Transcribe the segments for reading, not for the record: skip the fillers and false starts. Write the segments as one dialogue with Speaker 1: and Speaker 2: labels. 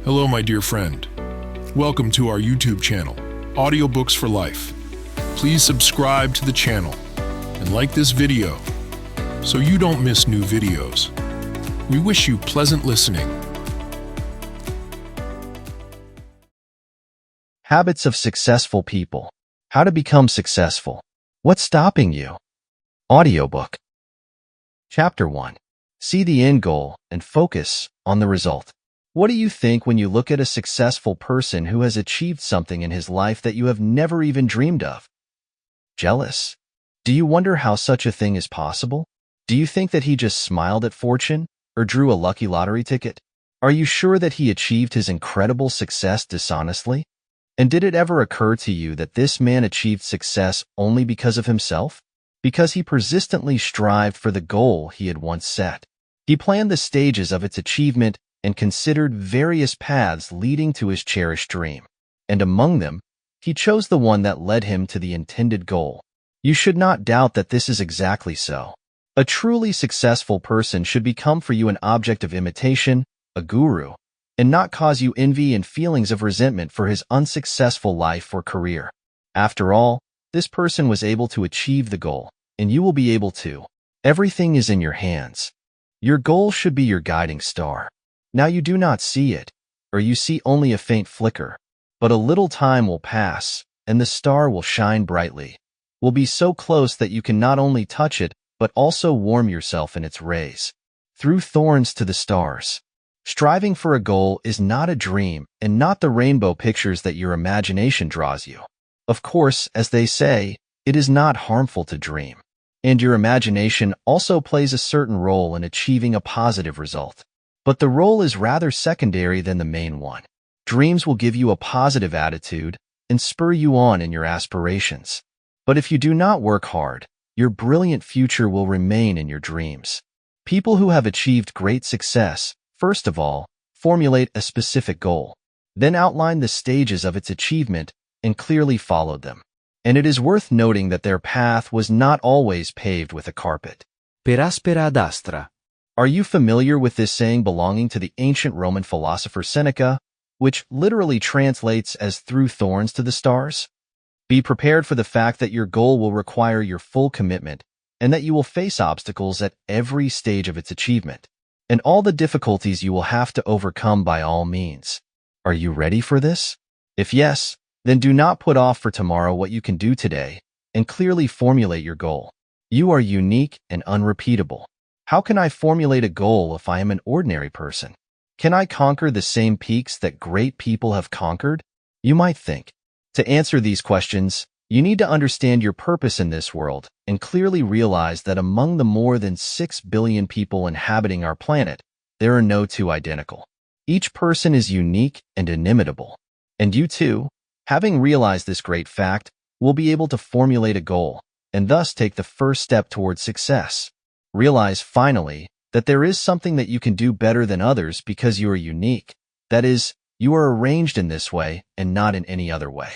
Speaker 1: Hello, my dear friend. Welcome to our YouTube channel, Audiobooks for Life. Please subscribe to the channel and like this video so you don't miss new videos. We wish you pleasant listening.
Speaker 2: Habits of successful people. How to become successful. What's stopping you? Audiobook. Chapter 1. See the end goal and focus on the result. What do you think when you look at a successful person who has achieved something in his life that you have never even dreamed of? Jealous? Do you wonder how such a thing is possible? Do you think that he just smiled at fortune or drew a lucky lottery ticket? Are you sure that he achieved his incredible success dishonestly? And did it ever occur to you that this man achieved success only because of himself? Because he persistently strived for the goal he had once set. He planned the stages of its achievement and considered various paths leading to his cherished dream. And among them, he chose the one that led him to the intended goal. You should not doubt that this is exactly so. A truly successful person should become for you an object of imitation, a guru, and not cause you envy and feelings of resentment for his unsuccessful life or career. After all, this person was able to achieve the goal, and you will be able to. Everything is in your hands. Your goal should be your guiding star. Now you do not see it, or you see only a faint flicker, but a little time will pass, and the star will shine brightly, will be so close that you can not only touch it, but also warm yourself in its rays. Through thorns to the stars. Striving for a goal is not a dream and not the rainbow pictures that your imagination draws you. Of course, as they say, it is not harmful to dream. And your imagination also plays a certain role in achieving a positive result. But the role is rather secondary than the main one. Dreams will give you a positive attitude and spur you on in your aspirations. But if you do not work hard, your brilliant future will remain in your dreams. People who have achieved great success, first of all, formulate a specific goal, then outline the stages of its achievement and clearly followed them. And it is worth noting that their path was not always paved with a carpet.
Speaker 3: Per aspera ad astra.
Speaker 2: Are you familiar with this saying belonging to the ancient Roman philosopher Seneca, which literally translates as through thorns to the stars? Be prepared for the fact that your goal will require your full commitment and that you will face obstacles at every stage of its achievement, and all the difficulties you will have to overcome by all means. Are you ready for this? If yes, then do not put off for tomorrow what you can do today and clearly formulate your goal. You are unique and unrepeatable. How can I formulate a goal if I am an ordinary person? Can I conquer the same peaks that great people have conquered? You might think. To answer these questions, you need to understand your purpose in this world and clearly realize that among the more than 6 billion people inhabiting our planet, there are no two identical. Each person is unique and inimitable. And you too, having realized this great fact, will be able to formulate a goal and thus take the first step towards success. Realize finally that there is something that you can do better than others because you are unique. That is, you are arranged in this way and not in any other way.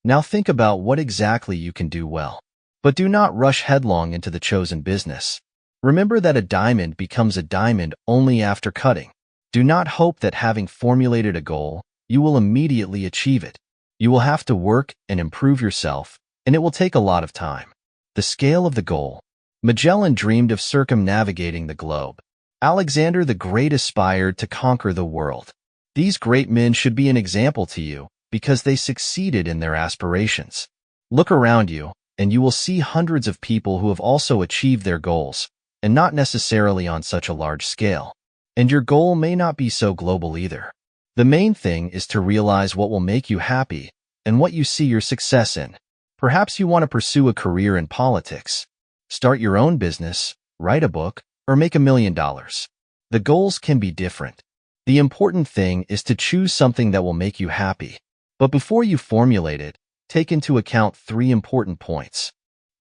Speaker 2: Now think about what exactly you can do well. But do not rush headlong into the chosen business. Remember that a diamond becomes a diamond only after cutting. Do not hope that having formulated a goal, you will immediately achieve it. You will have to work and improve yourself, and it will take a lot of time. The scale of the goal. Magellan dreamed of circumnavigating the globe. Alexander the Great aspired to conquer the world. These great men should be an example to you because they succeeded in their aspirations. Look around you, and you will see hundreds of people who have also achieved their goals, and not necessarily on such a large scale. And your goal may not be so global either. The main thing is to realize what will make you happy and what you see your success in. Perhaps you want to pursue a career in politics. Start your own business, write a book, or make $1 million. The goals can be different. The important thing is to choose something that will make you happy. But before you formulate it, take into account 3 important points.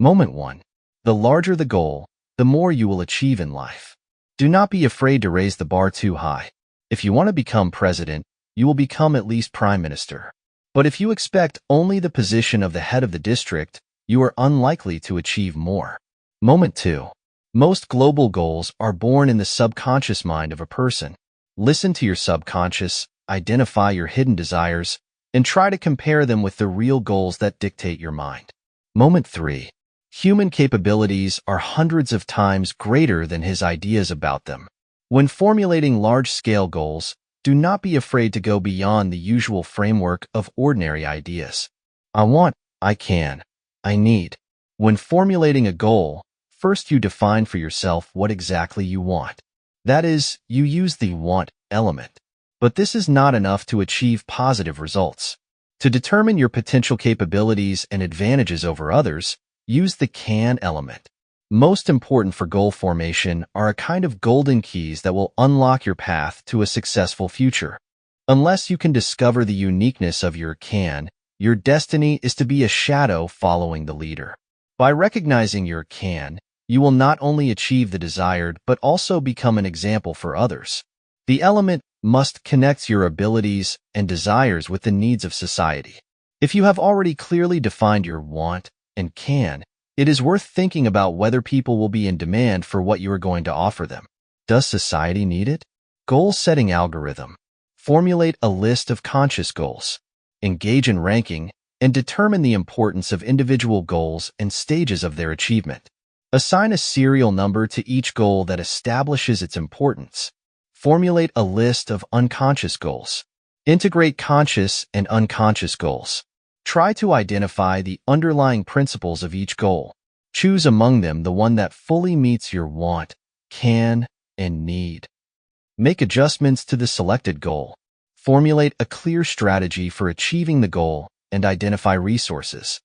Speaker 2: Moment 1. The larger the goal, the more you will achieve in life. Do not be afraid to raise the bar too high. If you want to become president, you will become at least prime minister. But if you expect only the position of the head of the district, you are unlikely to achieve more. Moment 2. Most global goals are born in the subconscious mind of a person. Listen to your subconscious identify your hidden desires, and try to compare them with the real goals that dictate your mind. Moment 3. Human capabilities are hundreds of times greater than his ideas about them. When formulating large-scale goals, do not be afraid to go beyond the usual framework of ordinary ideas. I want, I can, I need. When formulating a goal, first you define for yourself what exactly you want. That is, you use the want element. But this is not enough to achieve positive results. To determine your potential capabilities and advantages over others, use the can element. Most important for goal formation are a kind of golden keys that will unlock your path to a successful future. Unless you can discover the uniqueness of your can, your destiny is to be a shadow following the leader. By recognizing your can, you will not only achieve the desired but also become an example for others. The element must connect your abilities and desires with the needs of society. If you have already clearly defined your want and can, it is worth thinking about whether people will be in demand for what you are going to offer them. Does society need it? Goal-setting algorithm. Formulate a list of conscious goals. Engage in ranking and determine the importance of individual goals and stages of their achievement. Assign a serial number to each goal that establishes its importance. Formulate a list of unconscious goals. Integrate conscious and unconscious goals. Try to identify the underlying principles of each goal. Choose among them the one that fully meets your want, can, and need. Make adjustments to the selected goal. Formulate a clear strategy for achieving the goal and identify resources.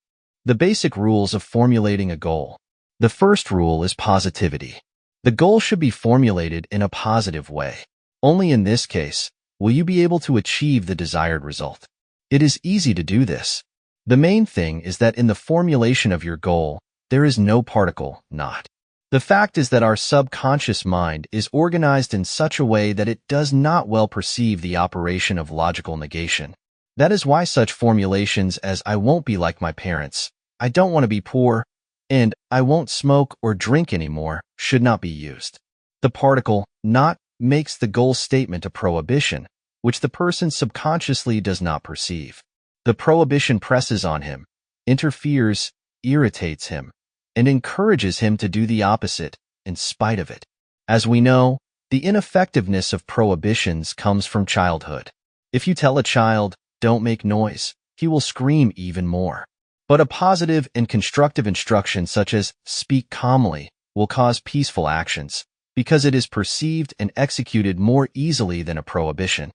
Speaker 2: The basic rules of formulating a goal. The first rule is positivity. The goal should be formulated in a positive way. Only in this case will you be able to achieve the desired result. It is easy to do this. The main thing is that in the formulation of your goal, there is no particle not. The fact is that our subconscious mind is organized in such a way that it does not well perceive the operation of logical negation. That is why such formulations as I won't be like my parents, I don't want to be poor, and I won't smoke or drink anymore should not be used. The particle not makes the goal statement a prohibition, which the person subconsciously does not perceive. The prohibition presses on him, interferes, irritates him, and encourages him to do the opposite in spite of it. As we know, the ineffectiveness of prohibitions comes from childhood. If you tell a child, don't make noise, he will scream even more. But a positive and constructive instruction such as speak calmly will cause peaceful actions because it is perceived and executed more easily than a prohibition.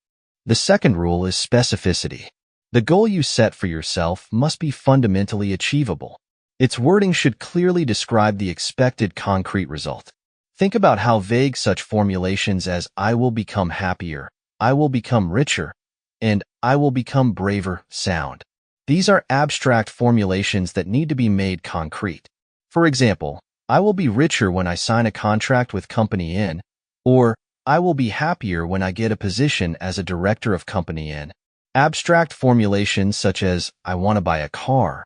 Speaker 2: The second rule is specificity. The goal you set for yourself must be fundamentally achievable. Its wording should clearly describe the expected concrete result. Think about how vague such formulations as I will become happier, I will become richer, and I will become braver sound. These are abstract formulations that need to be made concrete. For example, I will be richer when I sign a contract with Company N, or I will be happier when I get a position as a director of Company N. Abstract formulations such as I want to buy a car,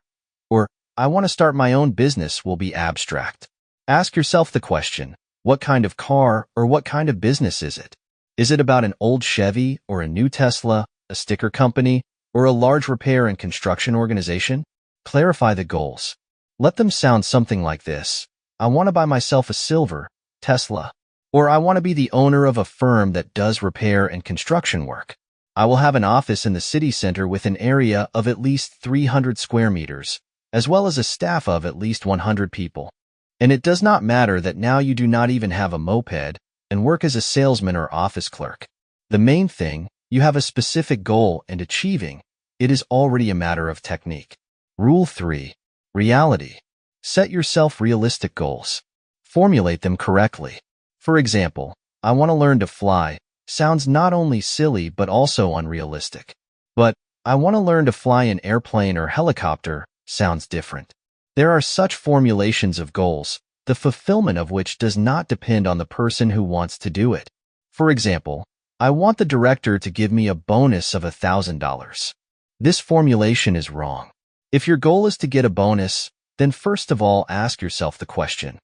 Speaker 2: or I want to start my own business will be abstract. Ask yourself the question, what kind of car or what kind of business is it? Is it about an old Chevy or a new Tesla, a sticker company, or a large repair and construction organization? Clarify the goals. Let them sound something like this. I want to buy myself a silver Tesla, or I want to be the owner of a firm that does repair and construction work. I will have an office in the city center with an area of at least 300 square meters, as well as a staff of at least 100 people. And it does not matter that now you do not even have a moped and work as a salesman or office clerk. The main thing, you have a specific goal and achieving it is already a matter of technique. Rule 3. Reality. Set yourself realistic goals. Formulate them correctly. For example, I want to learn to fly sounds not only silly but also unrealistic. But I want to learn to fly an airplane or helicopter sounds different. There are such formulations of goals, the fulfillment of which does not depend on the person who wants to do it. For example, I want the director to give me a bonus of $1,000. This formulation is wrong. If your goal is to get a bonus, then first of all ask yourself the question,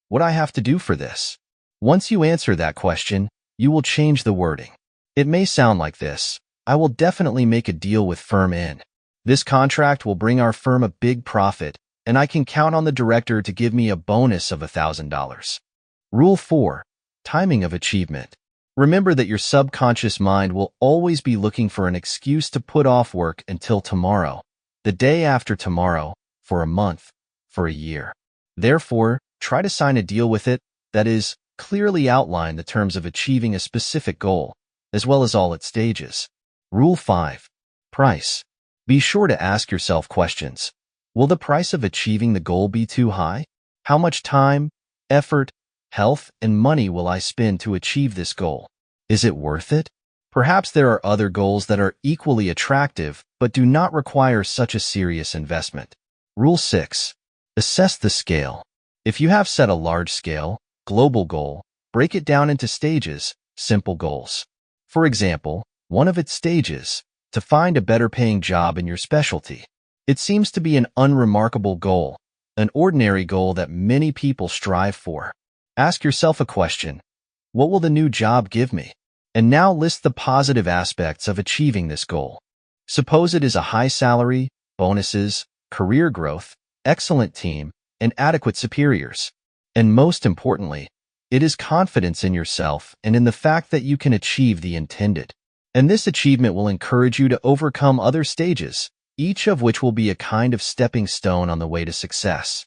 Speaker 2: what do I have to do for this? Once you answer that question, you will change the wording. It may sound like this, I will definitely make a deal with firm N. This contract will bring our firm a big profit, and I can count on the director to give me a bonus of $1,000. Rule 4. Timing of achievement. Remember that your subconscious mind will always be looking for an excuse to put off work until tomorrow, the day after tomorrow, for a month, for a year. Therefore, try to sign a deal with it, that is, clearly outline the terms of achieving a specific goal, as well as all its stages. Rule 5. Price. Be sure to ask yourself questions. Will the price of achieving the goal be too high? How much time, effort, health, and money will I spend to achieve this goal? Is it worth it? Perhaps there are other goals that are equally attractive but do not require such a serious investment. Rule 6. Assess the scale. If you have set a large-scale, global goal, break it down into stages, simple goals. For example, one of its stages, to find a better-paying job in your specialty. It seems to be an unremarkable goal, an ordinary goal that many people strive for. Ask yourself a question. What will the new job give me? And now list the positive aspects of achieving this goal. Suppose it is a high salary, bonuses, career growth, excellent team, and adequate superiors. And most importantly, it is confidence in yourself and in the fact that you can achieve the intended. And this achievement will encourage you to overcome other stages, each of which will be a kind of stepping stone on the way to success.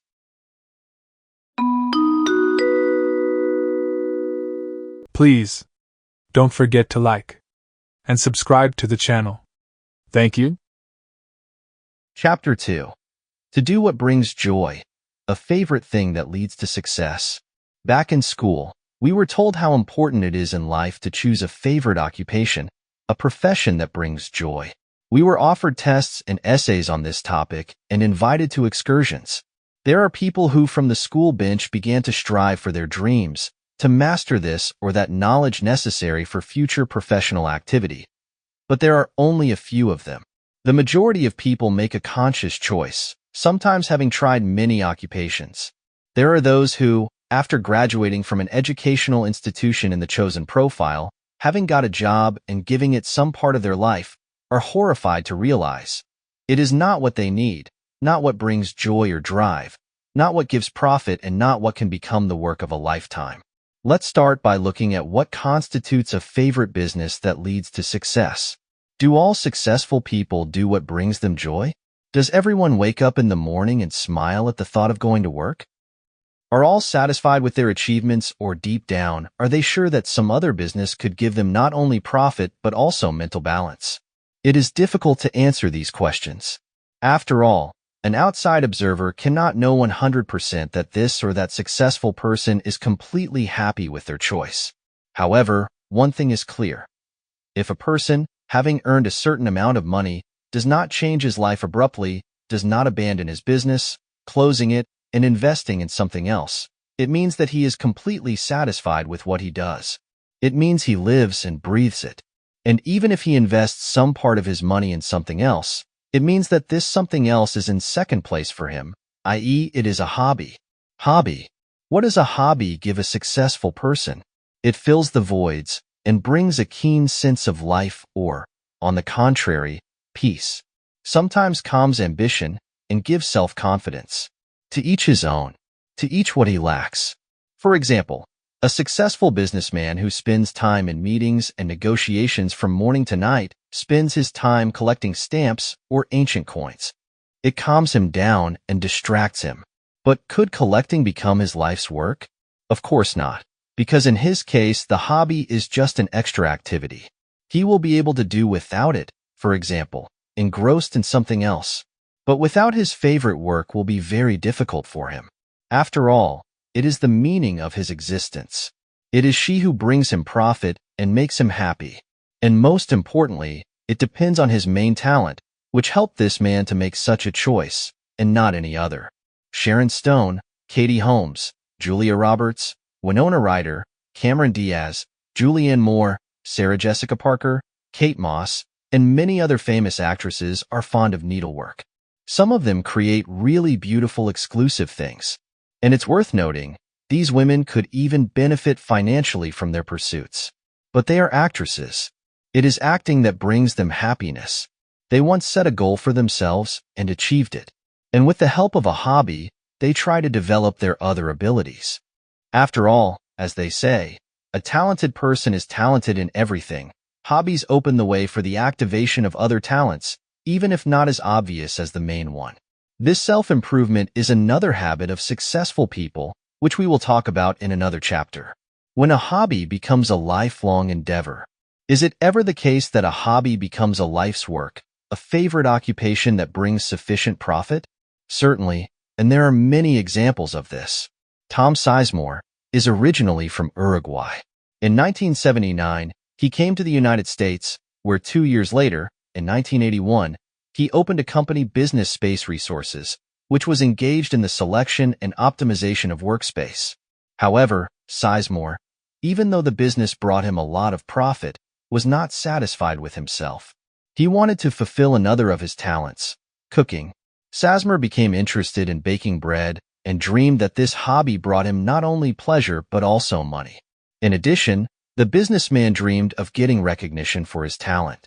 Speaker 4: Please, don't forget to like and subscribe to the channel. Thank you.
Speaker 2: Chapter 2. To do what brings joy, a favorite thing that leads to success. Back in school, we were told how important it is in life to choose a favorite occupation, a profession that brings joy. We were offered tests and essays on this topic and invited to excursions. There are people who from the school bench began to strive for their dreams, to master this or that knowledge necessary for future professional activity. But there are only a few of them. The majority of people make a conscious choice, sometimes having tried many occupations. There are those who, after graduating from an educational institution in the chosen profile, having got a job and giving it some part of their life, are horrified to realize it is not what they need, not what brings joy or drive, not what gives profit, and not what can become the work of a lifetime. Let's start by looking at what constitutes a favorite business that leads to success. Do all successful people do what brings them joy? Does everyone wake up in the morning and smile at the thought of going to work? Are all satisfied with their achievements, or deep down, are they sure that some other business could give them not only profit but also mental balance? It is difficult to answer these questions. After all, an outside observer cannot know 100% that this or that successful person is completely happy with their choice. However, one thing is clear. If a person, having earned a certain amount of money, does not change his life abruptly, does not abandon his business, closing it, and investing in something else, it means that he is completely satisfied with what he does. It means he lives and breathes it. And even if he invests some part of his money in something else, it means that this something else is in second place for him, i.e., it is a hobby. Hobby. What does a hobby give a successful person? It fills the voids and brings a keen sense of life or, on the contrary, peace. Sometimes calms ambition and gives self-confidence. To each his own. To each what he lacks. For example, a successful businessman who spends time in meetings and negotiations from morning to night spends his time collecting stamps or ancient coins. It calms him down and distracts him. But could collecting become his life's work? Of course not, because in his case, the hobby is just an extra activity. He will be able to do without it, for example, engrossed in something else. But without his favorite work will be very difficult for him. After all, it is the meaning of his existence. It is she who brings him profit and makes him happy. And most importantly, it depends on his main talent, which helped this man to make such a choice, and not any other. Sharon Stone, Katie Holmes, Julia Roberts, Winona Ryder, Cameron Diaz, Julianne Moore, Sarah Jessica Parker, Kate Moss, and many other famous actresses are fond of needlework. Some of them create really beautiful exclusive things. And it's worth noting, these women could even benefit financially from their pursuits. But they are actresses. It is acting that brings them happiness. They once set a goal for themselves and achieved it. And with the help of a hobby, they try to develop their other abilities. After all, as they say, a talented person is talented in everything. Hobbies open the way for the activation of other talents, even if not as obvious as the main one. This self-improvement is another habit of successful people, which we will talk about in another chapter. When a hobby becomes a lifelong endeavor. Is it ever the case that a hobby becomes a life's work, a favorite occupation that brings sufficient profit? Certainly, and there are many examples of this. Tom Sizemore is originally from Uruguay. In 1979, he came to the United States, where 2 years later, in 1981, he opened a company, Business Space Resources, which was engaged in the selection and optimization of workspace. However, Sizemore, even though the business brought him a lot of profit, was not satisfied with himself. He wanted to fulfill another of his talents, cooking. Sizemore became interested in baking bread and dreamed that this hobby brought him not only pleasure but also money. In addition, the businessman dreamed of getting recognition for his talent.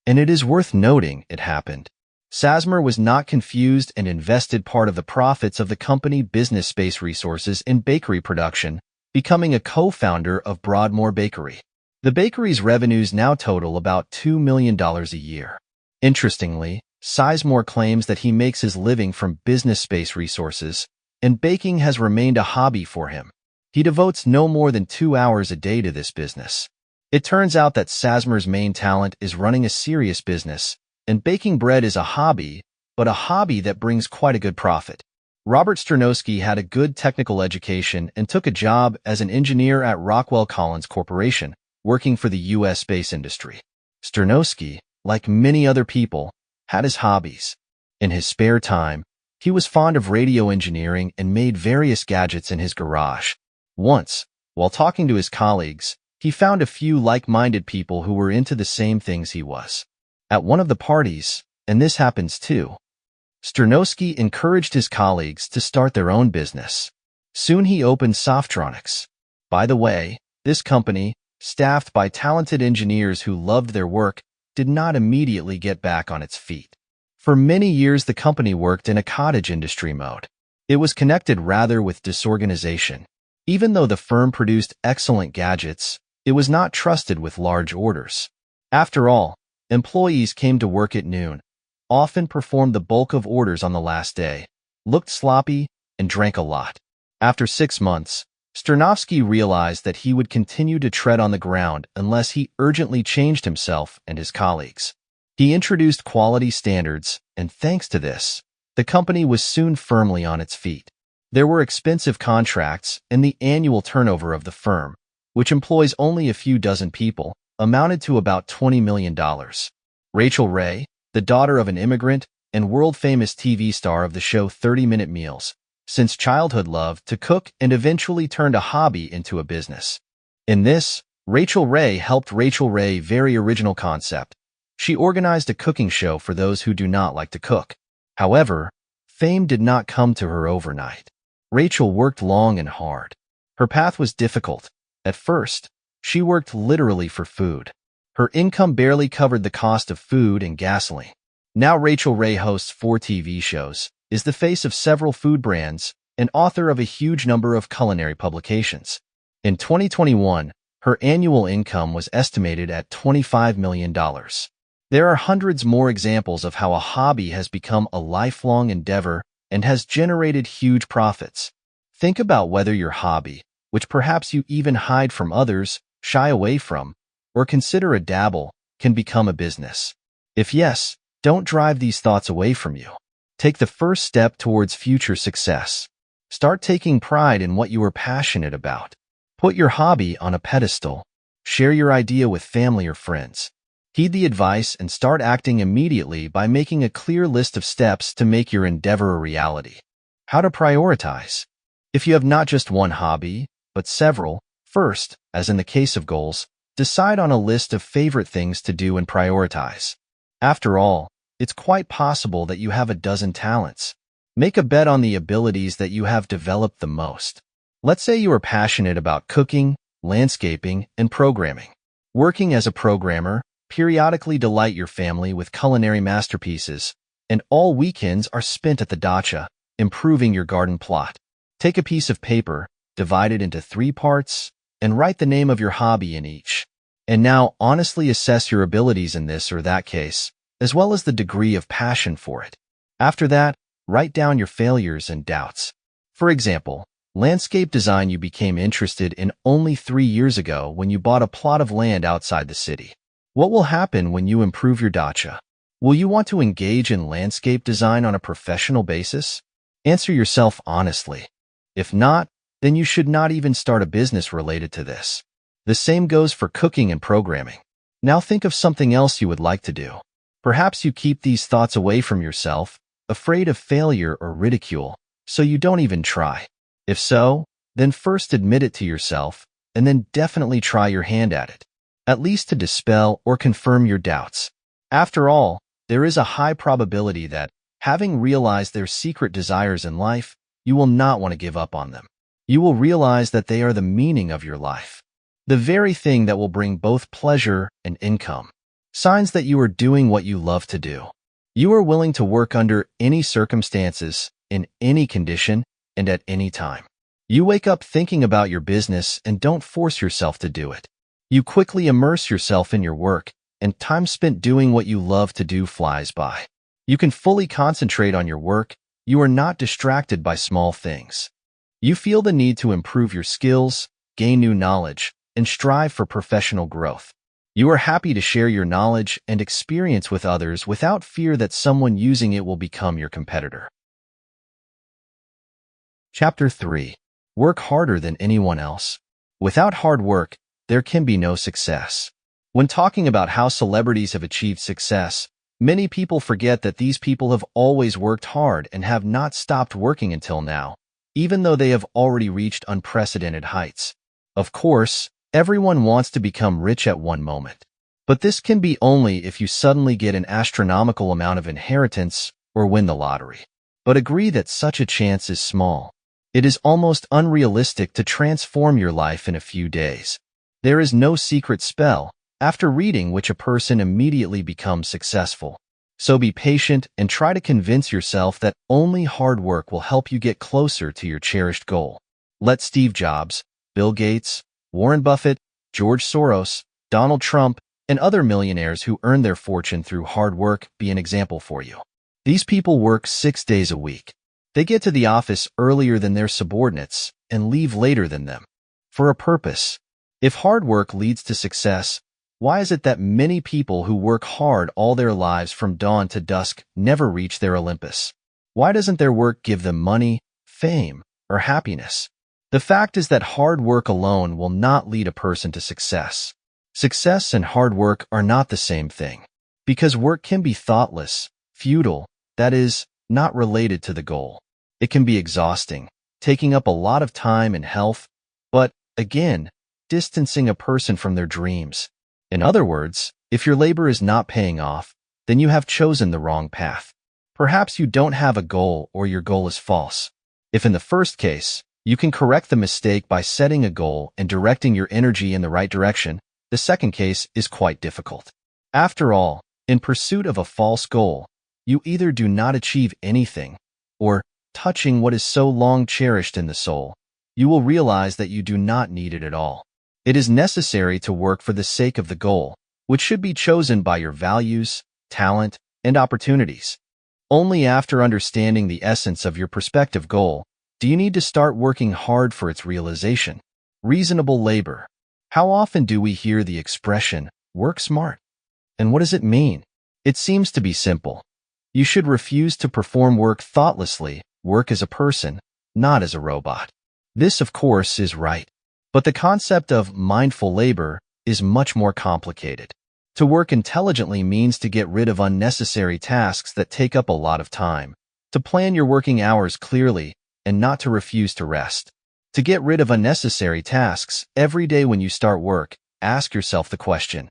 Speaker 2: And it is worth noting it happened. Sizemore was not confused and invested part of the profits of the company Business Space Resources in bakery production, becoming a co-founder of Broadmoor Bakery. The bakery's revenues now total about $2 million a year. Interestingly, Sizemore claims that he makes his living from Business Space Resources, and baking has remained a hobby for him. He devotes no more than 2 hours a day to this business. It turns out that Sizemore's main talent is running a serious business, and baking bread is a hobby, but a hobby that brings quite a good profit. Robert Sternowski had a good technical education and took a job as an engineer at Rockwell Collins Corporation, working for the U.S. space industry. Sternowski, like many other people, had his hobbies. In his spare time, he was fond of radio engineering and made various gadgets in his garage. Once, while talking to his colleagues, he found a few like-minded people who were into the same things he was. At one of the parties, and this happens too, Sternowski encouraged his colleagues to start their own business. Soon he opened Softronics. By the way, this company, staffed by talented engineers who loved their work, did not immediately get back on its feet. For many years the company worked in a cottage industry mode. It was connected rather with disorganization. Even though the firm produced excellent gadgets, it was not trusted with large orders. After all, employees came to work at noon, often performed the bulk of orders on the last day, looked sloppy, and drank a lot. After 6 months, Sternowski realized that he would continue to tread on the ground unless he urgently changed himself and his colleagues. He introduced quality standards, and thanks to this, the company was soon firmly on its feet. There were expensive contracts, and the annual turnover of the firm, which employs only a few dozen people, amounted to about $20 million. Rachel Ray, the daughter of an immigrant and world-famous TV star of the show 30-Minute Meals, since childhood loved to cook and eventually turned a hobby into a business. In this, Rachel Ray helped Rachel Ray very original concept. She organized a cooking show for those who do not like to cook. However, fame did not come to her overnight. Rachel worked long and hard. Her path was difficult. At first, she worked literally for food. Her income barely covered the cost of food and gasoline. Now Rachel Ray hosts 4 TV shows, is the face of several food brands, and author of a huge number of culinary publications. In 2021, her annual income was estimated at $25 million. There are hundreds more examples of how a hobby has become a lifelong endeavor and has generated huge profits. Think about whether your hobby, which perhaps you even hide from others, shy away from, or consider a dabble, can become a business. If yes, don't drive these thoughts away from you. Take the first step towards future success. Start taking pride in what you are passionate about. Put your hobby on a pedestal. Share your idea with family or friends. Heed the advice and start acting immediately by making a clear list of steps to make your endeavor a reality. How to prioritize. If you have not just one hobby, but several, first, as in the case of goals, decide on a list of favorite things to do and prioritize. After all, it's quite possible that you have a dozen talents. Make a bet on the abilities that you have developed the most. Let's say you are passionate about cooking, landscaping, and programming. Working as a programmer, Periodically delight your family with culinary masterpieces, and all weekends are spent at the dacha, improving your garden plot. Take a piece of paper, divide it into 3 parts, and write the name of your hobby in each. And now honestly assess your abilities in this or that case, as well as the degree of passion for it. After that, write down your failures and doubts. For example, landscape design you became interested in only 3 years ago when you bought a plot of land outside the city. What will happen when you improve your dacha? Will you want to engage in landscape design on a professional basis? Answer yourself honestly. If not, then you should not even start a business related to this. The same goes for cooking and programming. Now think of something else you would like to do. Perhaps you keep these thoughts away from yourself, afraid of failure or ridicule, so you don't even try. If so, then first admit it to yourself, and then definitely try your hand at it, at least to dispel or confirm your doubts. After all, there is a high probability that, having realized their secret desires in life, you will not want to give up on them. You will realize that they are the meaning of your life, the very thing that will bring both pleasure and income. Signs that you are doing what you love to do. You are willing to work under any circumstances, in any condition, and at any time. You wake up thinking about your business and don't force yourself to do it. You quickly immerse yourself in your work, and time spent doing what you love to do flies by. You can fully concentrate on your work. You are not distracted by small things. You feel the need to improve your skills, gain new knowledge, and strive for professional growth. You are happy to share your knowledge and experience with others without fear that someone using it will become your competitor. Chapter 3. Work harder than anyone else. Without hard work, there can be no success. When talking about how celebrities have achieved success, many people forget that these people have always worked hard and have not stopped working until now, even though they have already reached unprecedented heights. Of course, everyone wants to become rich at one moment, but this can be only if you suddenly get an astronomical amount of inheritance or win the lottery. But agree that such a chance is small. It is almost unrealistic to transform your life in a few days. There is no secret spell, after reading which a person immediately becomes successful. So be patient and try to convince yourself that only hard work will help you get closer to your cherished goal. Let Steve Jobs, Bill Gates, Warren Buffett, George Soros, Donald Trump, and other millionaires who earn their fortune through hard work be an example for you. These people work 6 days a week. They get to the office earlier than their subordinates and leave later than them. For a purpose. If hard work leads to success, why is it that many people who work hard all their lives from dawn to dusk never reach their Olympus? Why doesn't their work give them money, fame, or happiness? The fact is that hard work alone will not lead a person to success. Success and hard work are not the same thing, because work can be thoughtless, futile, that is, not related to the goal. It can be exhausting, taking up a lot of time and health, but, again, distancing a person from their dreams. In other words, if your labor is not paying off, then you have chosen the wrong path. Perhaps you don't have a goal or your goal is false. If in the first case, you can correct the mistake by setting a goal and directing your energy in the right direction, the second case is quite difficult. After all, in pursuit of a false goal, you either do not achieve anything, or, touching what is so long cherished in the soul, you will realize that you do not need it at all. It is necessary to work for the sake of the goal, which should be chosen by your values, talent, and opportunities. Only after understanding the essence of your prospective goal do you need to start working hard for its realization. Reasonable labor. How often do we hear the expression, work smart? And what does it mean? It seems to be simple. You should refuse to perform work thoughtlessly, work as a person, not as a robot. This, of course, is right. But the concept of mindful labor is much more complicated. To work intelligently means to get rid of unnecessary tasks that take up a lot of time, to plan your working hours clearly, and not to refuse to rest. To get rid of unnecessary tasks, every day when you start work, ask yourself the question,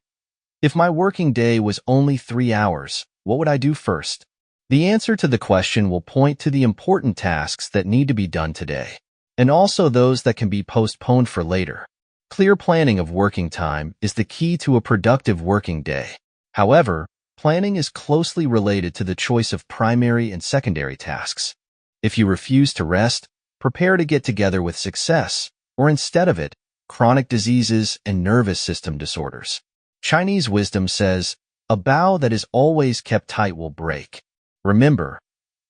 Speaker 2: if my working day was only 3 hours, what would I do first? The answer to the question will point to the important tasks that need to be done today, and also those that can be postponed for later. Clear planning of working time is the key to a productive working day. However, planning is closely related to the choice of primary and secondary tasks. If you refuse to rest, prepare to get together with success, or instead of it, chronic diseases and nervous system disorders. Chinese wisdom says, "A bow that is always kept tight will break." Remember,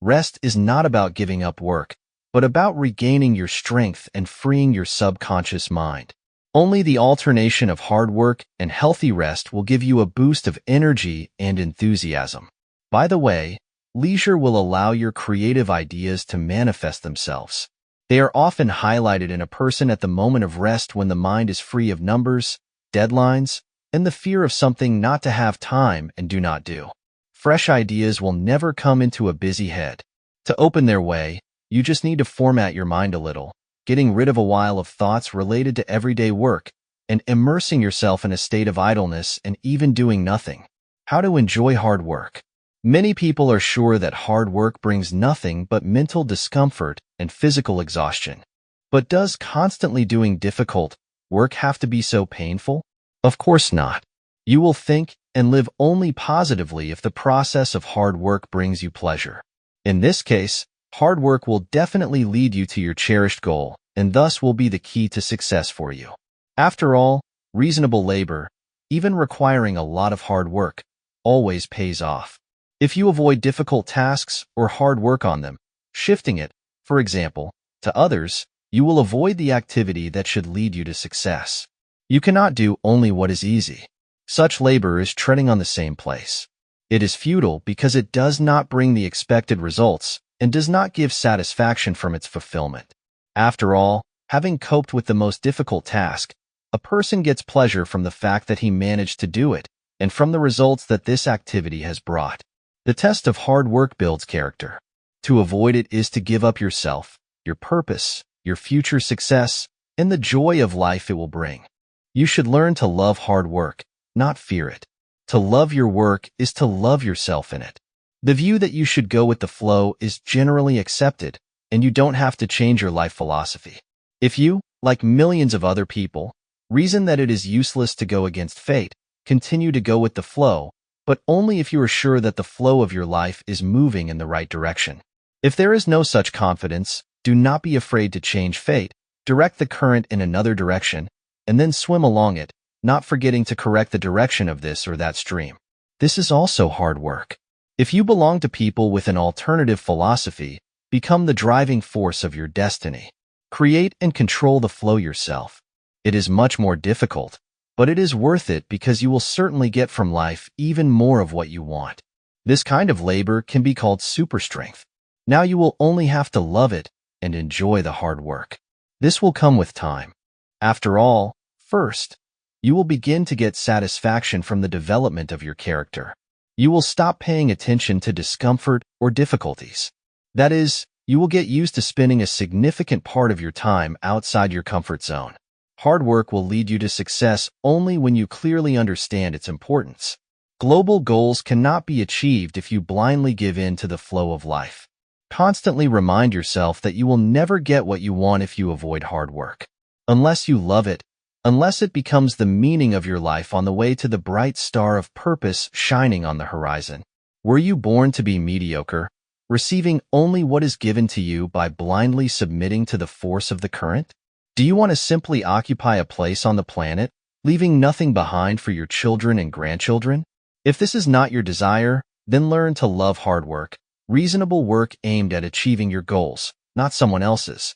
Speaker 2: rest is not about giving up work, but about regaining your strength and freeing your subconscious mind. Only the alternation of hard work and healthy rest will give you a boost of energy and enthusiasm. By the way, leisure will allow your creative ideas to manifest themselves. They are often highlighted in a person at the moment of rest when the mind is free of numbers, deadlines, and the fear of something not to have time and do not do. Fresh ideas will never come into a busy head. To open their way, you just need to format your mind a little, getting rid of a while of thoughts related to everyday work, and immersing yourself in a state of idleness and even doing nothing. How to enjoy hard work. Many people are sure that hard work brings nothing but mental discomfort and physical exhaustion. But does constantly doing difficult work have to be so painful? Of course not. You will think and live only positively if the process of hard work brings you pleasure. In this case, hard work will definitely lead you to your cherished goal, and thus will be the key to success for you. After all, reasonable labor, even requiring a lot of hard work, always pays off. If you avoid difficult tasks or hard work on them, shifting it, for example, to others, you will avoid the activity that should lead you to success. You cannot do only what is easy. Such labor is treading on the same place. It is futile because it does not bring the expected results and does not give satisfaction from its fulfillment. After all, having coped with the most difficult task, a person gets pleasure from the fact that he managed to do it and from the results that this activity has brought. The test of hard work builds character. To avoid it is to give up yourself, your purpose, your future success, and the joy of life it will bring. You should learn to love hard work, not fear it. To love your work is to love yourself in it. The view that you should go with the flow is generally accepted, and you don't have to change your life philosophy. If you, like millions of other people, reason that it is useless to go against fate, continue to go with the flow, but only if you are sure that the flow of your life is moving in the right direction. If there is no such confidence, do not be afraid to change fate, direct the current in another direction, and then swim along it, not forgetting to correct the direction of this or that stream. This is also hard work. If you belong to people with an alternative philosophy, become the driving force of your destiny. Create and control the flow yourself. It is much more difficult, but it is worth it because you will certainly get from life even more of what you want. This kind of labor can be called super strength. Now you will only have to love it and enjoy the hard work. This will come with time. After all, first, you will begin to get satisfaction from the development of your character. You will stop paying attention to discomfort or difficulties. That is, you will get used to spending a significant part of your time outside your comfort zone. Hard work will lead you to success only when you clearly understand its importance. Global goals cannot be achieved if you blindly give in to the flow of life. Constantly remind yourself that you will never get what you want if you avoid hard work. Unless you love it, unless it becomes the meaning of your life on the way to the bright star of purpose shining on the horizon. Were you born to be mediocre, receiving only what is given to you by blindly submitting to the force of the current? Do you want to simply occupy a place on the planet, leaving nothing behind for your children and grandchildren? If this is not your desire, then learn to love hard work, reasonable work aimed at achieving your goals, not someone else's.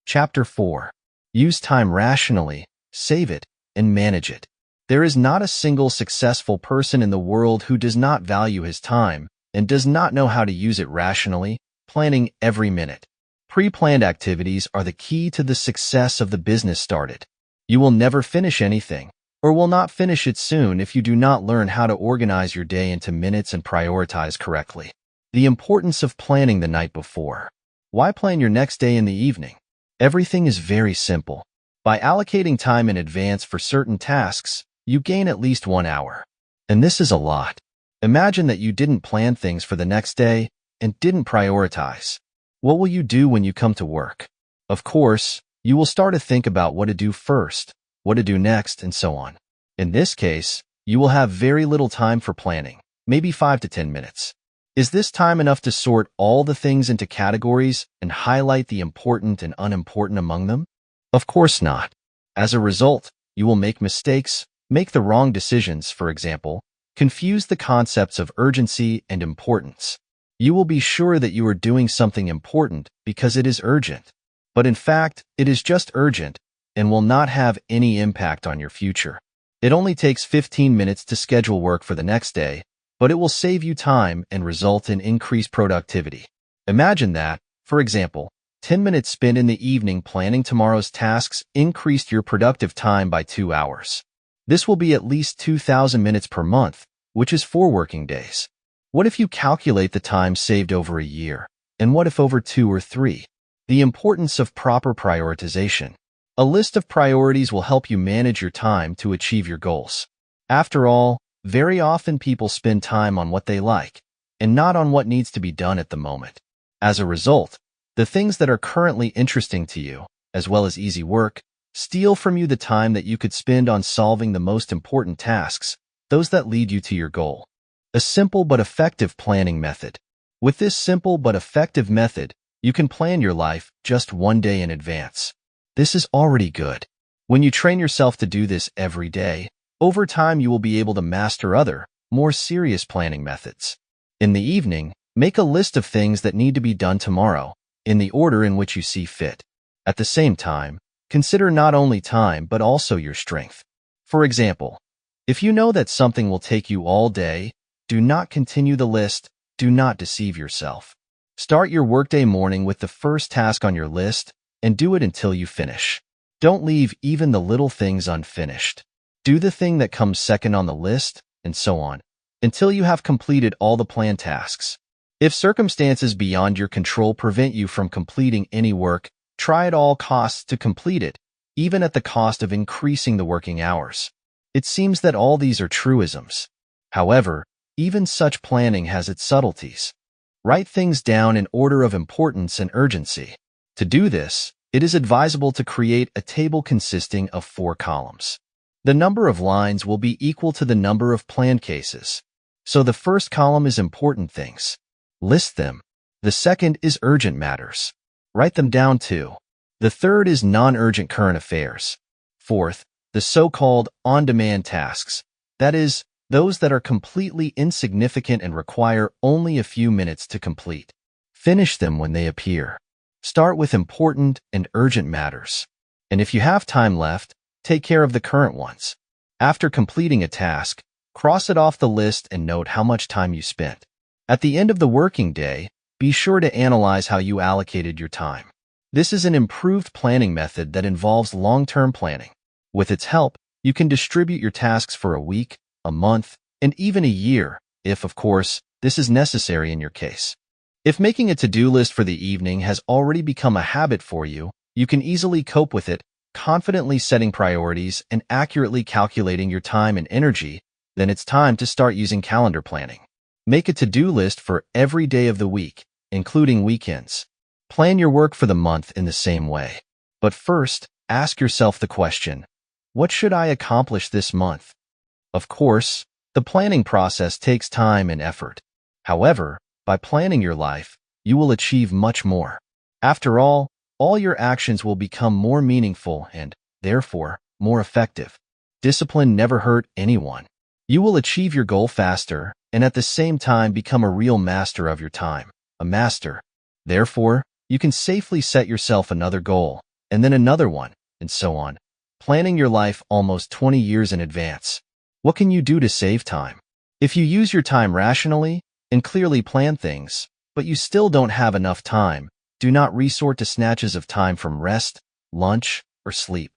Speaker 2: Chapter 4. Use time rationally, save it, and manage it. There is not a single successful person in the world who does not value his time and does not know how to use it rationally, planning every minute. Pre-planned activities are the key to the success of the business started. You will never finish anything, or will not finish it soon if you do not learn how to organize your day into minutes and prioritize correctly. The importance of planning the night before. Why plan your next day in the evening? Everything is very simple. By allocating time in advance for certain tasks, you gain at least 1 hour. And this is a lot. Imagine that you didn't plan things for the next day and didn't prioritize. What will you do when you come to work? Of course, you will start to think about what to do first, what to do next, and so on. In this case, you will have very little time for planning, maybe 5 to 10 minutes. Is this time enough to sort all the things into categories and highlight the important and unimportant among them? Of course not. As a result, you will make mistakes, make the wrong decisions, for example, confuse the concepts of urgency and importance. You will be sure that you are doing something important because it is urgent, but in fact, it is just urgent and will not have any impact on your future. It only takes 15 minutes to schedule work for the next day, but it will save you time and result in increased productivity. Imagine that, for example, 10 minutes spent in the evening planning tomorrow's tasks increased your productive time by 2 hours. This will be at least 2,000 minutes per month, which is 4 working days. What if you calculate the time saved over a year? And what if over 2 or 3? The importance of proper prioritization. A list of priorities will help you manage your time to achieve your goals. After all, very often people spend time on what they like, and not on what needs to be done at the moment. As a result, the things that are currently interesting to you, as well as easy work, steal from you the time that you could spend on solving the most important tasks, those that lead you to your goal. A simple but effective planning method. With this simple but effective method, you can plan your life just one day in advance. This is already good. When you train yourself to do this every day, over time you will be able to master other, more serious planning methods. In the evening, make a list of things that need to be done tomorrow, in the order in which you see fit. At the same time, consider not only time but also your strength. For example, if you know that something will take you all day, do not continue the list, do not deceive yourself. Start your workday morning with the first task on your list and do it until you finish. Don't leave even the little things unfinished. Do the thing that comes second on the list, and so on, until you have completed all the planned tasks. If circumstances beyond your control prevent you from completing any work, try at all costs to complete it, even at the cost of increasing the working hours. It seems that all these are truisms. However, even such planning has its subtleties. Write things down in order of importance and urgency. To do this, it is advisable to create a table consisting of 4 columns. The number of lines will be equal to the number of planned cases. So the first column is important things. List them. The second is urgent matters. Write them down too. The third is non-urgent current affairs. Fourth, the so-called on-demand tasks. That is, those that are completely insignificant and require only a few minutes to complete. Finish them when they appear. Start with important and urgent matters. And if you have time left, take care of the current ones. After completing a task, cross it off the list and note how much time you spent. At the end of the working day, be sure to analyze how you allocated your time. This is an improved planning method that involves long-term planning. With its help, you can distribute your tasks for a week, a month, and even a year, if, of course, this is necessary in your case. If making a to-do list for the evening has already become a habit for you, you can easily cope with it, confidently setting priorities and accurately calculating your time and energy. Then it's time to start using calendar planning. Make a to-do list for every day of the week, including weekends. Plan your work for the month in the same way. But first, ask yourself the question, what should I accomplish this month? Of course, the planning process takes time and effort. However, by planning your life, you will achieve much more. After all your actions will become more meaningful and, therefore, more effective. Discipline never hurt anyone. You will achieve your goal faster and at the same time become a real master of your time, a master. Therefore, you can safely set yourself another goal, and then another one, and so on, planning your life almost 20 years in advance. What can you do to save time? If you use your time rationally and clearly plan things, but you still don't have enough time, do not resort to snatches of time from rest, lunch, or sleep.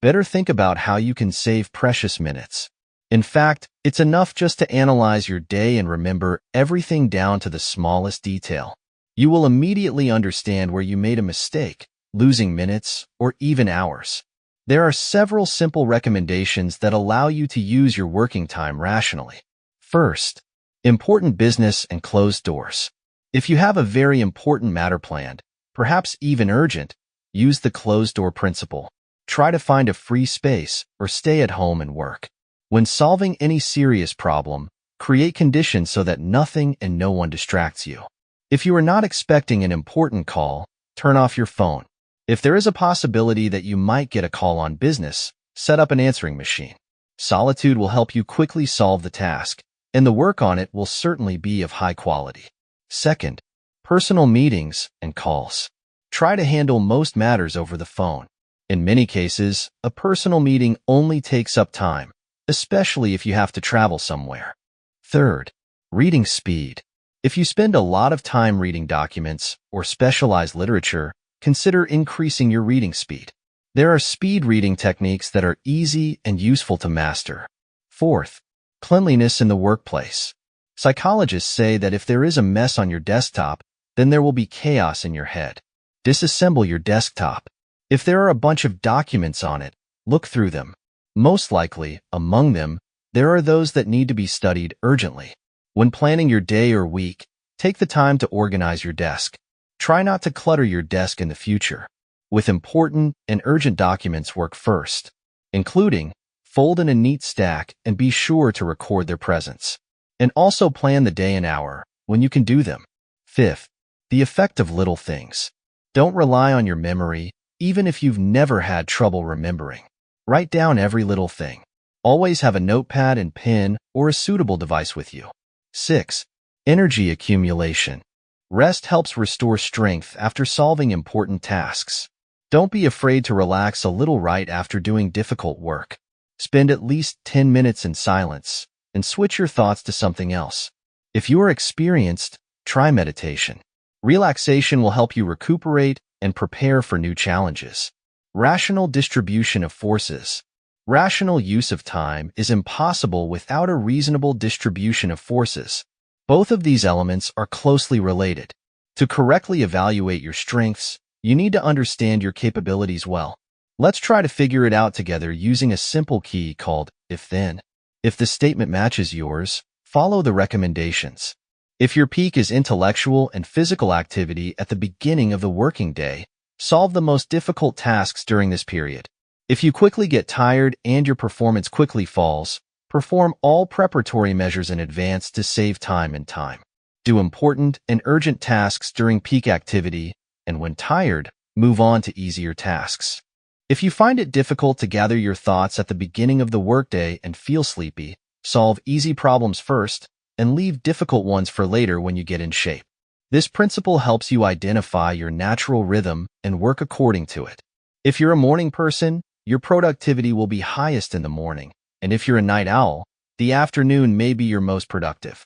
Speaker 2: Better think about how you can save precious minutes. In fact, it's enough just to analyze your day and remember everything down to the smallest detail. You will immediately understand where you made a mistake, losing minutes or even hours. There are several simple recommendations that allow you to use your working time rationally. First, important business and closed doors. If you have a very important matter planned, perhaps even urgent, use the closed door principle. Try to find a free space or stay at home and work. When solving any serious problem, create conditions so that nothing and no one distracts you. If you are not expecting an important call, turn off your phone. If there is a possibility that you might get a call on business, set up an answering machine. Solitude will help you quickly solve the task, and the work on it will certainly be of high quality. Second, personal meetings and calls. Try to handle most matters over the phone. In many cases, a personal meeting only takes up time, especially if you have to travel somewhere. Third, reading speed. If you spend a lot of time reading documents or specialized literature, consider increasing your reading speed. There are speed reading techniques that are easy and useful to master. Fourth, cleanliness in the workplace. Psychologists say that if there is a mess on your desktop, then there will be chaos in your head. Disassemble your desktop. If there are a bunch of documents on it, look through them. Most likely, among them, there are those that need to be studied urgently. When planning your day or week, take the time to organize your desk. Try not to clutter your desk in the future. With important and urgent documents, work first, including fold in a neat stack and be sure to record their presence. And also plan the day and hour when you can do them. Fifth, the effect of little things. Don't rely on your memory, even if you've never had trouble remembering. Write down every little thing. Always have a notepad and pen or a suitable device with you. 6. Energy accumulation. Rest helps restore strength after solving important tasks. Don't be afraid to relax a little right after doing difficult work. Spend at least 10 minutes in silence and switch your thoughts to something else. If you are experienced, try meditation. Relaxation will help you recuperate and prepare for new challenges. Rational distribution of forces. Rational use of time is impossible without a reasonable distribution of forces. Both of these elements are closely related. To correctly evaluate your strengths, you need to understand your capabilities well. Let's try to figure it out together using a simple key called if-then. If the statement matches yours, follow the recommendations. If your peak is intellectual and physical activity at the beginning of the working day, solve the most difficult tasks during this period. If you quickly get tired and your performance quickly falls, perform all preparatory measures in advance to save time and time. Do important and urgent tasks during peak activity, and when tired, move on to easier tasks. If you find it difficult to gather your thoughts at the beginning of the workday and feel sleepy, solve easy problems first and leave difficult ones for later when you get in shape. This principle helps you identify your natural rhythm and work according to it. If you're a morning person, your productivity will be highest in the morning, and if you're a night owl, the afternoon may be your most productive.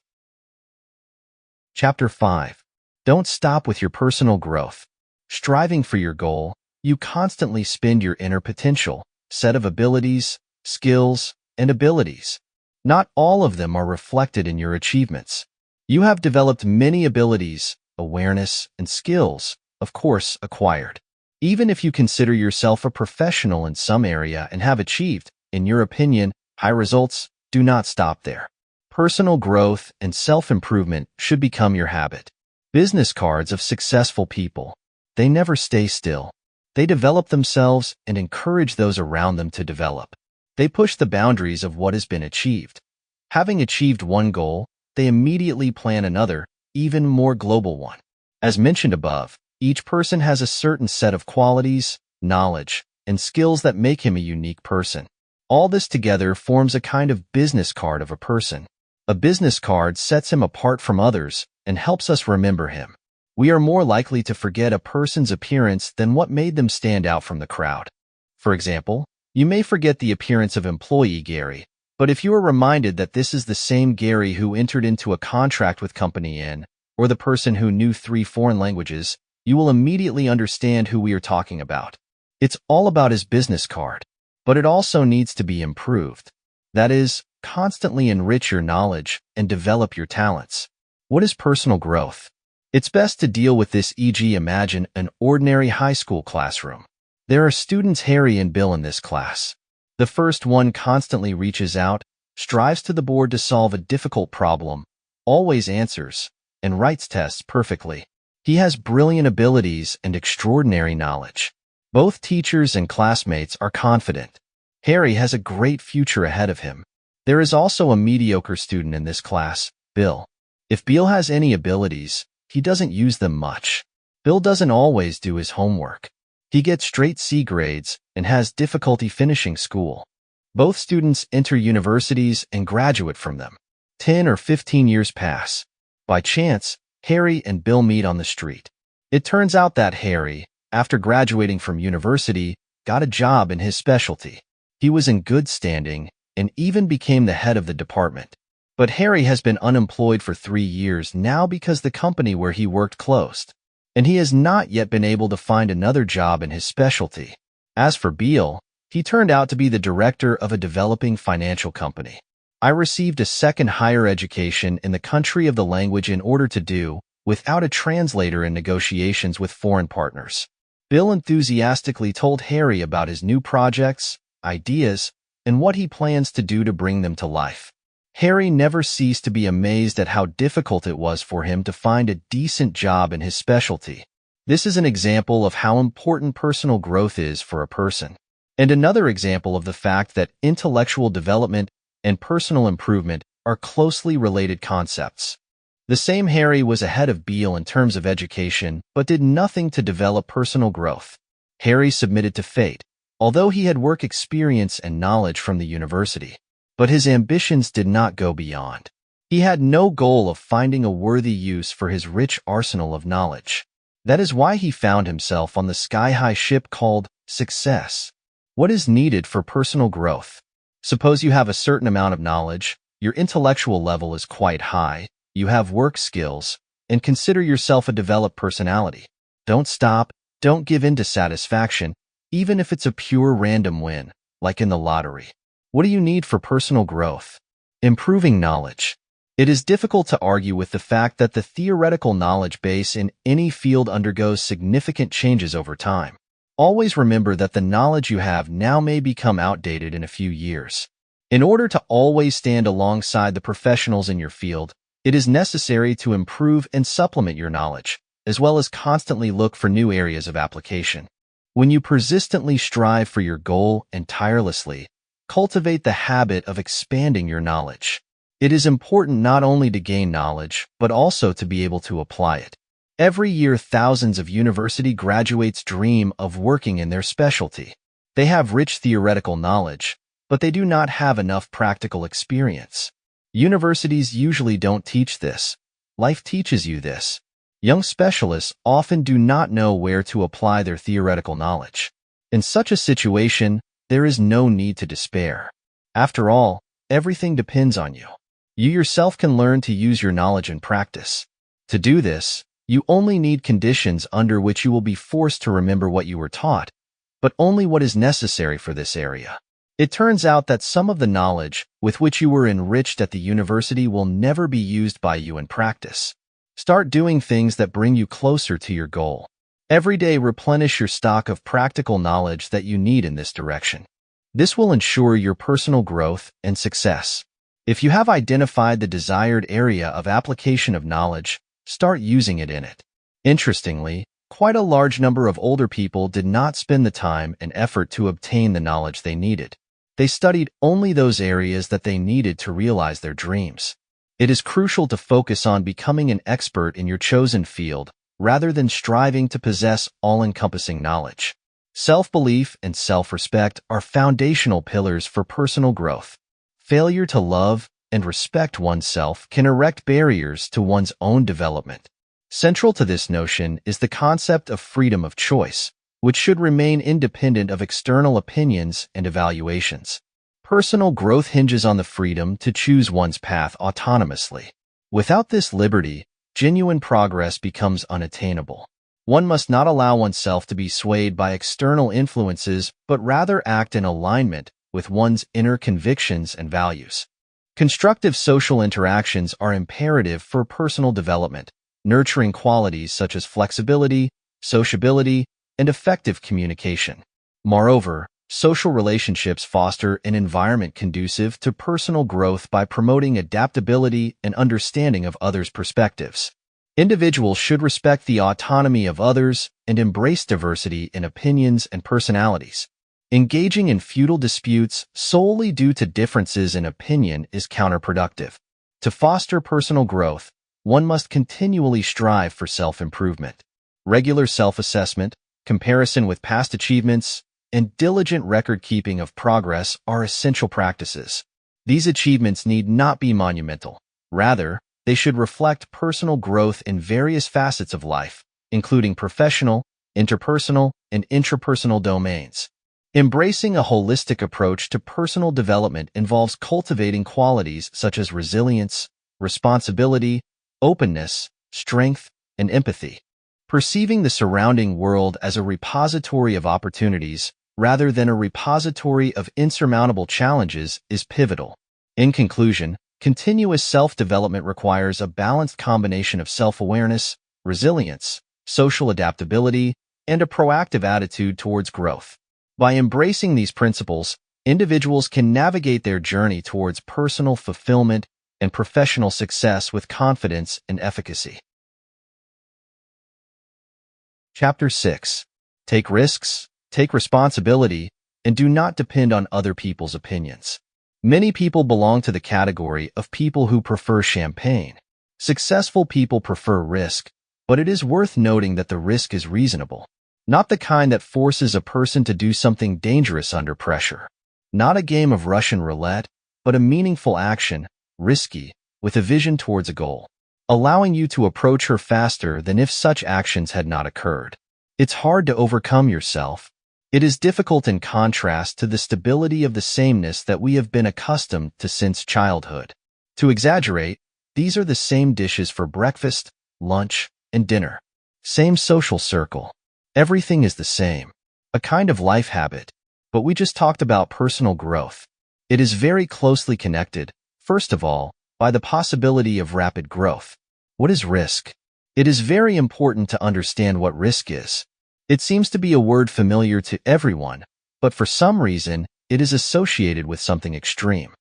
Speaker 2: Chapter 5. Don't stop with your personal growth. Striving for your goal, you constantly spend your inner potential, set of abilities, skills, and abilities. Not all of them are reflected in your achievements. You have developed many abilities, awareness, and skills, of course, acquired. Even if you consider yourself a professional in some area and have achieved, in your opinion, high results, do not stop there. Personal growth and self-improvement should become your habit. Business cards of successful people. They never stay still. They develop themselves and encourage those around them to develop. They push the boundaries of what has been achieved. Having achieved one goal, they immediately plan another, even more global one. As mentioned above, each person has a certain set of qualities, knowledge, and skills that make him a unique person. All this together forms a kind of business card of a person. A business card sets him apart from others and helps us remember him. We are more likely to forget a person's appearance than what made them stand out from the crowd. For example, you may forget the appearance of employee Gary, but if you are reminded that this is the same Gary who entered into a contract with Company N, or the person who knew 3 foreign languages, you will immediately understand who we are talking about. It's all about his business card, but it also needs to be improved. That is, constantly enrich your knowledge and develop your talents. What is personal growth? It's best to deal with this, e.g., imagine an ordinary high school classroom. There are students Harry and Bill in this class. The first one constantly reaches out, strives to the board to solve a difficult problem, always answers, and writes tests perfectly. He has brilliant abilities and extraordinary knowledge. Both teachers and classmates are confident. Harry has a great future ahead of him. There is also a mediocre student in this class, Bill. If Bill has any abilities, he doesn't use them much. Bill doesn't always do his homework. He gets straight C grades and has difficulty finishing school. Both students enter universities and graduate from them. 10 or 15 years pass. By chance, Harry and Bill meet on the street. It turns out that Harry, after graduating from university, got a job in his specialty. He was in good standing and even became the head of the department. But Harry has been unemployed for 3 years now because the company where he worked closed, and he has not yet been able to find another job in his specialty. As for Bill, he turned out to be the director of a developing financial company. I received a second higher education in the country of the language in order to do without a translator in negotiations with foreign partners. Bill enthusiastically told Harry about his new projects, ideas, and what he plans to do to bring them to life. Harry never ceased to be amazed at how difficult it was for him to find a decent job in his specialty. This is an example of how important personal growth is for a person, and another example of the fact that intellectual development and personal improvement are closely related concepts. The same Harry was ahead of Bill in terms of education, but did nothing to develop personal growth. Harry submitted to fate, although he had work experience and knowledge from the university. But his ambitions did not go beyond. He had no goal of finding a worthy use for his rich arsenal of knowledge. That is why he found himself on the sky-high ship called success. What is needed for personal growth? Suppose you have a certain amount of knowledge, your intellectual level is quite high, you have work skills, and consider yourself a developed personality. Don't stop, don't give in to satisfaction, even if it's a pure random win, like in the lottery. What do you need for personal growth? Improving knowledge. It is difficult to argue with the fact that the theoretical knowledge base in any field undergoes significant changes over time. Always remember that the knowledge you have now may become outdated in a few years. In order to always stand alongside the professionals in your field, it is necessary to improve and supplement your knowledge, as well as constantly look for new areas of application. When you persistently strive for your goal and tirelessly cultivate the habit of expanding your knowledge, it is important not only to gain knowledge, but also to be able to apply it. Every year, thousands of university graduates dream of working in their specialty. They have rich theoretical knowledge, but they do not have enough practical experience. Universities usually don't teach this. Life teaches you this. Young specialists often do not know where to apply their theoretical knowledge. In such a situation, there is no need to despair. After all, everything depends on you. You yourself can learn to use your knowledge in practice. To do this, you only need conditions under which you will be forced to remember what you were taught, but only what is necessary for this area. It turns out that some of the knowledge with which you were enriched at the university will never be used by you in practice. Start doing things that bring you closer to your goal. Every day, replenish your stock of practical knowledge that you need in this direction. This will ensure your personal growth and success. If you have identified the desired area of application of knowledge, start using it in it. Interestingly, quite a large number of older people did not spend the time and effort to obtain the knowledge they needed. They studied only those areas that they needed to realize their dreams. It is crucial to focus on becoming an expert in your chosen field, rather than striving to possess all-encompassing knowledge. Self-belief and self-respect are foundational pillars for personal growth. Failure to love and respect oneself can erect barriers to one's own development. Central to this notion is the concept of freedom of choice, which should remain independent of external opinions and evaluations. Personal growth hinges on the freedom to choose one's path autonomously. Without this liberty, genuine progress becomes unattainable. One must not allow oneself to be swayed by external influences, but rather act in alignment with one's inner convictions and values. Constructive social interactions are imperative for personal development, nurturing qualities such as flexibility, sociability, and effective communication. Moreover, social relationships foster an environment conducive to personal growth by promoting adaptability and understanding of others' perspectives. Individuals should respect the autonomy of others and embrace diversity in opinions and personalities. Engaging in futile disputes solely due to differences in opinion is counterproductive. To foster personal growth, one must continually strive for self-improvement. Regular self-assessment, comparison with past achievements, and diligent record-keeping of progress are essential practices. These achievements need not be monumental. Rather, they should reflect personal growth in various facets of life, including professional, interpersonal, and intrapersonal domains. Embracing a holistic approach to personal development involves cultivating qualities such as resilience, responsibility, openness, strength, and empathy. Perceiving the surrounding world as a repository of opportunities rather than a repository of insurmountable challenges is pivotal. In conclusion, continuous self-development requires a balanced combination of self-awareness, resilience, social adaptability, and a proactive attitude towards growth. By embracing these principles, individuals can navigate their journey towards personal fulfillment and professional success with confidence and efficacy. Chapter 6. Take risks, take responsibility, and do not depend on other people's opinions. Many people belong to the category of people who prefer champagne. Successful people prefer risk, but it is worth noting that the risk is reasonable. Not the kind that forces a person to do something dangerous under pressure. Not a game of Russian roulette, but a meaningful action, risky, with a vision towards a goal, allowing you to approach her faster than if such actions had not occurred. It's hard to overcome yourself. It is difficult in contrast to the stability of the sameness that we have been accustomed to since childhood. To exaggerate, these are the same dishes for breakfast, lunch, and dinner. Same social circle. Everything is the same. A kind of life habit. But we just talked about personal growth. It is very closely connected, first of all, by the possibility of rapid growth. What is risk? It is very important to understand what risk is. It seems to be a word familiar to everyone, but for some reason, it is associated with something extreme.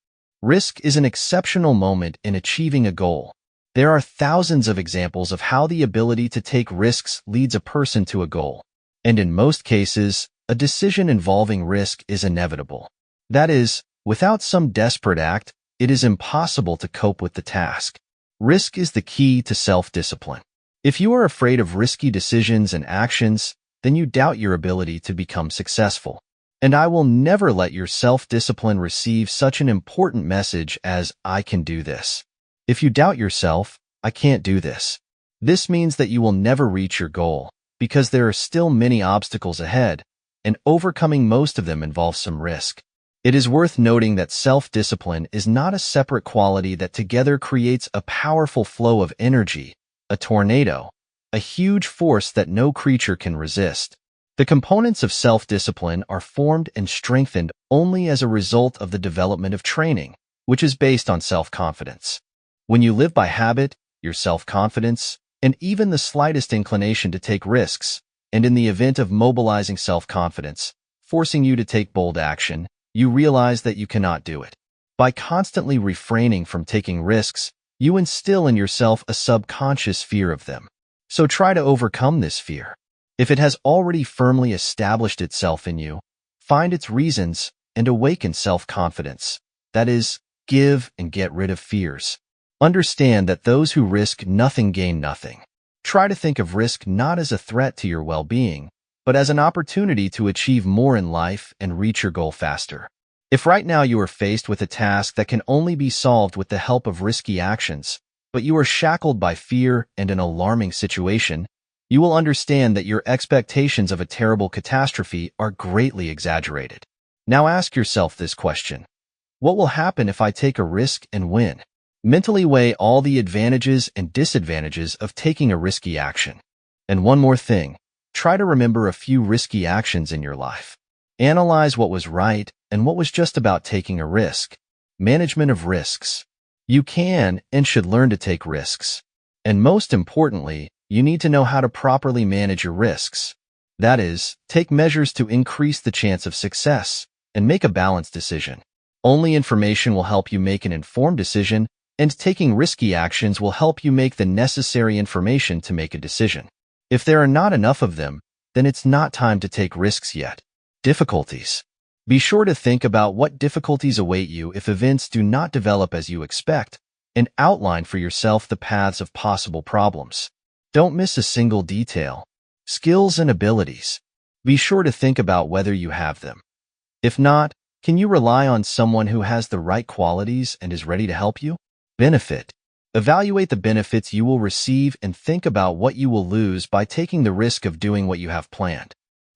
Speaker 2: Risk is an exceptional moment in achieving a goal. There are thousands of examples of how the ability to take risks leads a person to a goal. And in most cases, a decision involving risk is inevitable. That is, without some desperate act, it is impossible to cope with the task. Risk is the key to self-discipline. If you are afraid of risky decisions and actions, then you doubt your ability to become successful. And I will never let your self-discipline receive such an important message as, "I can do this." If you doubt yourself, "I can't do this," this means that you will never reach your goal, because there are still many obstacles ahead, and overcoming most of them involves some risk. It is worth noting that self-discipline is not a separate quality that together creates a powerful flow of energy, a tornado, a huge force that no creature can resist. The components of self-discipline are formed and strengthened only as a result of the development of training, which is based on self-confidence. When you live by habit, your self-confidence, and even the slightest inclination to take risks, and in the event of mobilizing self-confidence, forcing you to take bold action, you realize that you cannot do it. By constantly refraining from taking risks, you instill in yourself a subconscious fear of them. So try to overcome this fear. If it has already firmly established itself in you, find its reasons and awaken self-confidence. That is, give and get rid of fears. Understand that those who risk nothing gain nothing. Try to think of risk not as a threat to your well-being, but as an opportunity to achieve more in life and reach your goal faster. If right now you are faced with a task that can only be solved with the help of risky actions, but you are shackled by fear and an alarming situation, you will understand that your expectations of a terrible catastrophe are greatly exaggerated. Now ask yourself this question: what will happen if I take a risk and win? Mentally weigh all the advantages and disadvantages of taking a risky action. And one more thing, try to remember a few risky actions in your life. Analyze what was right and what was just about taking a risk. Management of risks. You can and should learn to take risks. And most importantly, you need to know how to properly manage your risks. That is, take measures to increase the chance of success and make a balanced decision. Only information will help you make an informed decision, and taking risky actions will help you make the necessary information to make a decision. If there are not enough of them, then it's not time to take risks yet. Difficulties. Be sure to think about what difficulties await you if events do not develop as you expect, and outline for yourself the paths of possible problems. Don't miss a single detail. Skills and abilities. Be sure to think about whether you have them. If not, can you rely on someone who has the right qualities and is ready to help you? Benefit. Evaluate the benefits you will receive and think about what you will lose by taking the risk of doing what you have planned.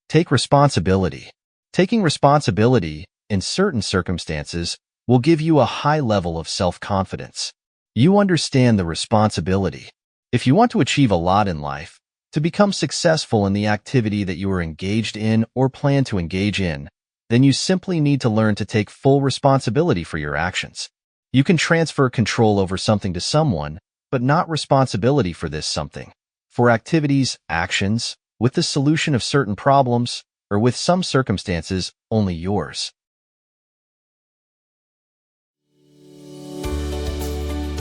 Speaker 2: Take responsibility. Taking responsibility, in certain circumstances, will give you a high level of self-confidence. You understand the responsibility. If you want to achieve a lot in life, to become successful in the activity that you are engaged in or plan to engage in, then you simply need to learn to take full responsibility for your actions. You can transfer control over something to someone, but not responsibility for this something. For activities, actions, with the solution of certain problems, or with some circumstances, only yours.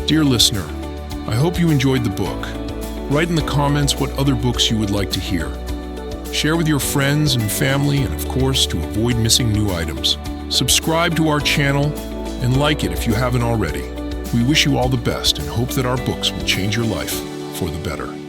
Speaker 1: Dear listener, I hope you enjoyed the book. Write in the comments what other books you would like to hear. Share with your friends and family, and of course, to avoid missing new items. Subscribe to our channel and like it if you haven't already. We wish you all the best and hope that our books will change your life for the better.